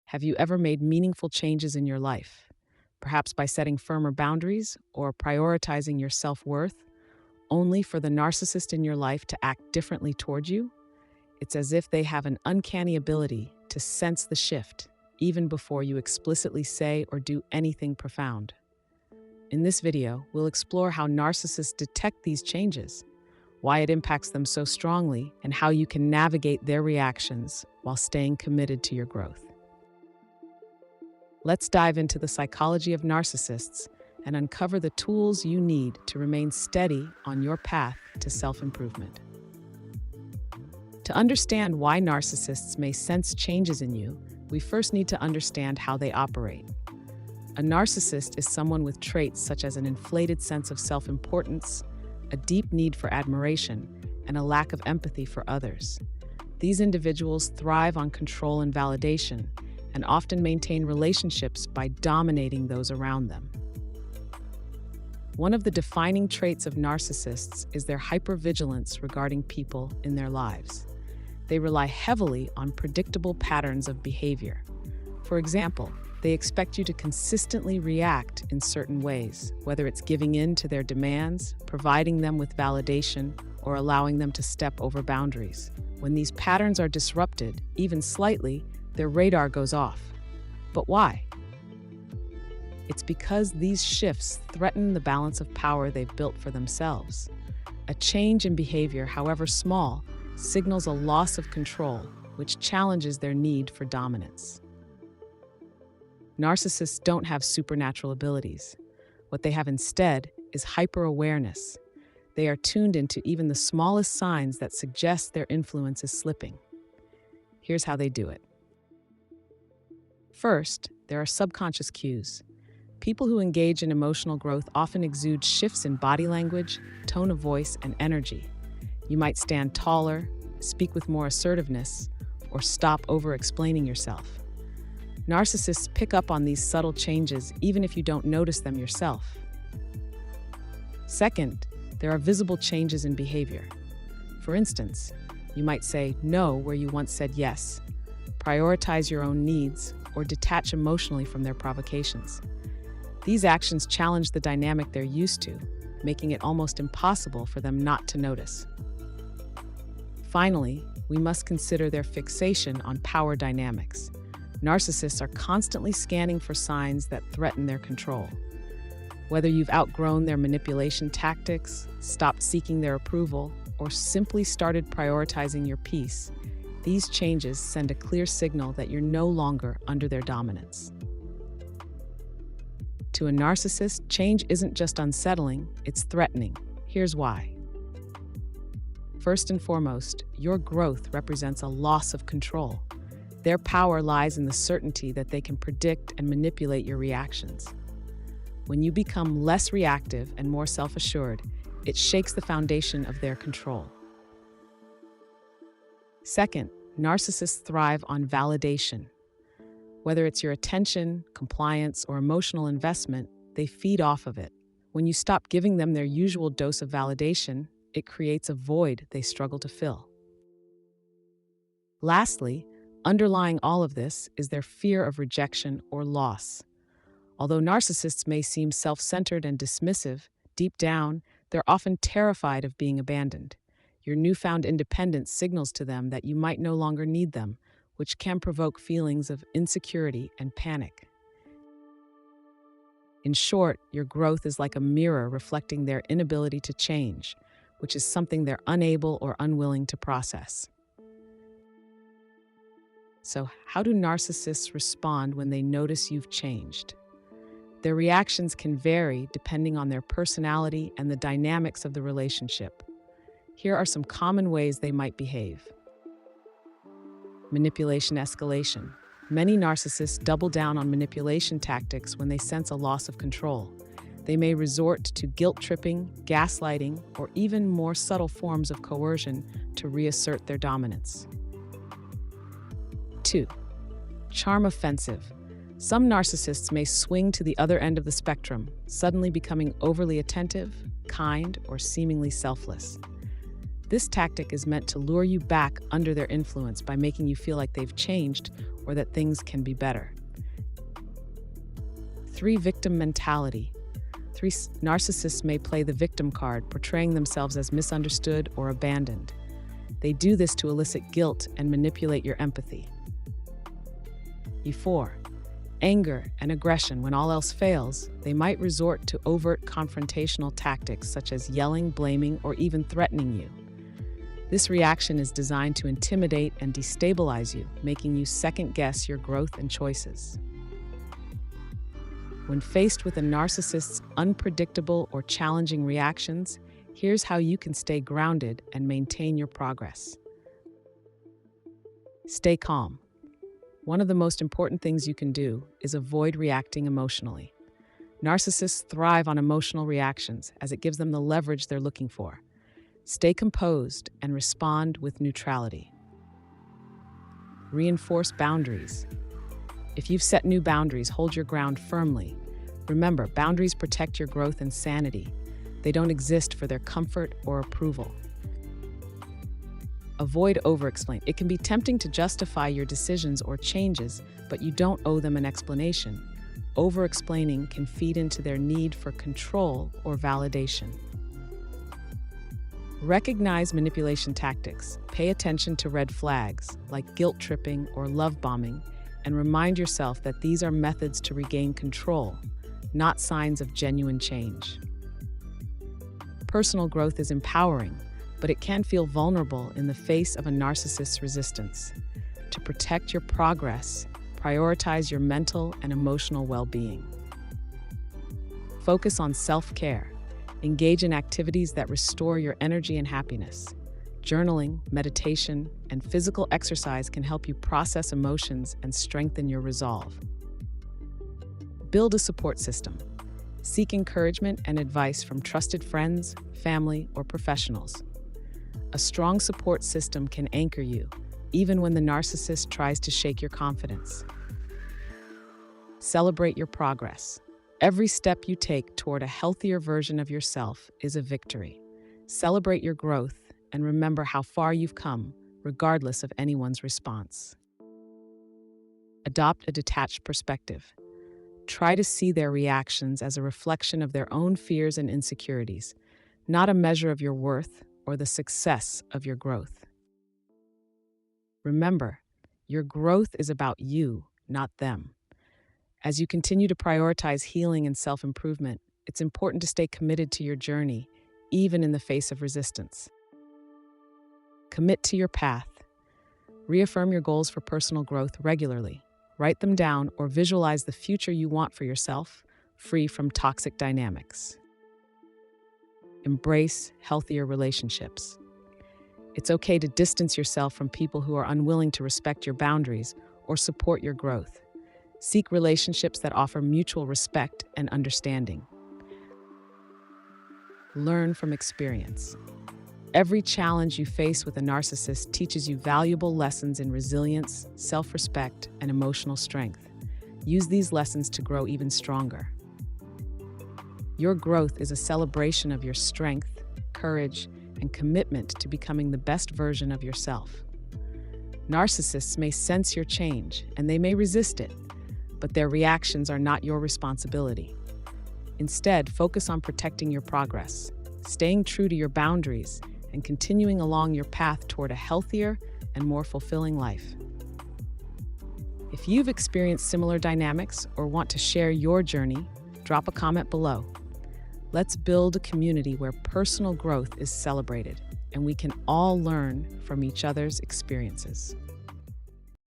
Have you ever made meaningful changes in your life? Perhaps by setting firmer boundaries or prioritizing your self-worth, only for the narcissist in your life to act differently toward you? It's as if they have an uncanny ability to sense the shift, even before you explicitly say or do anything profound. In this video, we'll explore how narcissists detect these changes, why it impacts them so strongly, and how you can navigate their reactions while staying committed to your growth. Let's dive into the psychology of narcissists and uncover the tools you need to remain steady on your path to self-improvement. To understand why narcissists may sense changes in you, we first need to understand how they operate. A narcissist is someone with traits such as an inflated sense of self-importance, a deep need for admiration, and a lack of empathy for others. These individuals thrive on control and validation, and often maintain relationships by dominating those around them. One of the defining traits of narcissists is their hypervigilance regarding people in their lives. They rely heavily on predictable patterns of behavior. For example, they expect you to consistently react in certain ways, whether it's giving in to their demands, providing them with validation, or allowing them to step over boundaries. When these patterns are disrupted, even slightly, their radar goes off. But why? It's because these shifts threaten the balance of power they've built for themselves. A change in behavior, however small, signals a loss of control, which challenges their need for dominance. Narcissists don't have supernatural abilities. What they have instead is hyper-awareness. They are tuned into even the smallest signs that suggest their influence is slipping. Here's how they do it. First, there are subconscious cues. People who engage in emotional growth often exude shifts in body language, tone of voice, and energy. You might stand taller, speak with more assertiveness, or stop over-explaining yourself. Narcissists pick up on these subtle changes even if you don't notice them yourself. Second, there are visible changes in behavior. For instance, you might say no where you once said yes, prioritize your own needs, or detach emotionally from their provocations. These actions challenge the dynamic they're used to, making it almost impossible for them not to notice. Finally, we must consider their fixation on power dynamics. Narcissists are constantly scanning for signs that threaten their control. Whether you've outgrown their manipulation tactics, stopped seeking their approval, or simply started prioritizing your peace, these changes send a clear signal that you're no longer under their dominance. To a narcissist, change isn't just unsettling, it's threatening. Here's why. First and foremost, your growth represents a loss of control. Their power lies in the certainty that they can predict and manipulate your reactions. When you become less reactive and more self-assured, it shakes the foundation of their control. Second, narcissists thrive on validation. Whether it's your attention, compliance, or emotional investment, they feed off of it. When you stop giving them their usual dose of validation, it creates a void they struggle to fill. Lastly, underlying all of this is their fear of rejection or loss. Although narcissists may seem self-centered and dismissive, deep down, they're often terrified of being abandoned. Your newfound independence signals to them that you might no longer need them, which can provoke feelings of insecurity and panic. In short, your growth is like a mirror reflecting their inability to change, which is something they're unable or unwilling to process. So, how do narcissists respond when they notice you've changed? Their reactions can vary depending on their personality and the dynamics of the relationship. Here are some common ways they might behave. Manipulation escalation. Many narcissists double down on manipulation tactics when they sense a loss of control. They may resort to guilt-tripping, gaslighting, or even more subtle forms of coercion to reassert their dominance. 2. Charm offensive. Some narcissists may swing to the other end of the spectrum, suddenly becoming overly attentive, kind, or seemingly selfless. This tactic is meant to lure you back under their influence by making you feel like they've changed or that things can be better. 3. Victim mentality. Narcissists may play the victim card, portraying themselves as misunderstood or abandoned. They do this to elicit guilt and manipulate your empathy. 4. Anger and aggression. When all else fails, they might resort to overt confrontational tactics such as yelling, blaming, or even threatening you. This reaction is designed to intimidate and destabilize you, making you second-guess your growth and choices. When faced with a narcissist's unpredictable or challenging reactions, here's how you can stay grounded and maintain your progress. Stay calm. One of the most important things you can do is avoid reacting emotionally. Narcissists thrive on emotional reactions as it gives them the leverage they're looking for. Stay composed and respond with neutrality. Reinforce boundaries. If you've set new boundaries, hold your ground firmly. Remember, boundaries protect your growth and sanity. They don't exist for their comfort or approval. Avoid over-explaining. It can be tempting to justify your decisions or changes, but you don't owe them an explanation. Over-explaining can feed into their need for control or validation. Recognize manipulation tactics. Pay attention to red flags, like guilt tripping or love bombing, and remind yourself that these are methods to regain control, not signs of genuine change. Personal growth is empowering, but it can feel vulnerable in the face of a narcissist's resistance. To protect your progress, prioritize your mental and emotional well-being. Focus on self-care. Engage in activities that restore your energy and happiness. Journaling, meditation, and physical exercise can help you process emotions and strengthen your resolve. Build a support system. Seek encouragement and advice from trusted friends, family, or professionals. A strong support system can anchor you, even when the narcissist tries to shake your confidence. Celebrate your progress. Every step you take toward a healthier version of yourself is a victory. Celebrate your growth and remember how far you've come, regardless of anyone's response. Adopt a detached perspective. Try to see their reactions as a reflection of their own fears and insecurities, not a measure of your worth or the success of your growth. Remember, your growth is about you, not them. As you continue to prioritize healing and self-improvement, it's important to stay committed to your journey, even in the face of resistance. Commit to your path. Reaffirm your goals for personal growth regularly. Write them down or visualize the future you want for yourself, free from toxic dynamics. Embrace healthier relationships. It's okay to distance yourself from people who are unwilling to respect your boundaries or support your growth. Seek relationships that offer mutual respect and understanding. Learn from experience. Every challenge you face with a narcissist teaches you valuable lessons in resilience, self-respect, and emotional strength. Use these lessons to grow even stronger. Your growth is a celebration of your strength, courage, and commitment to becoming the best version of yourself. Narcissists may sense your change, and they may resist it, but their reactions are not your responsibility. Instead, focus on protecting your progress, staying true to your boundaries, and continuing along your path toward a healthier and more fulfilling life. If you've experienced similar dynamics or want to share your journey, drop a comment below. Let's build a community where personal growth is celebrated, and we can all learn from each other's experiences.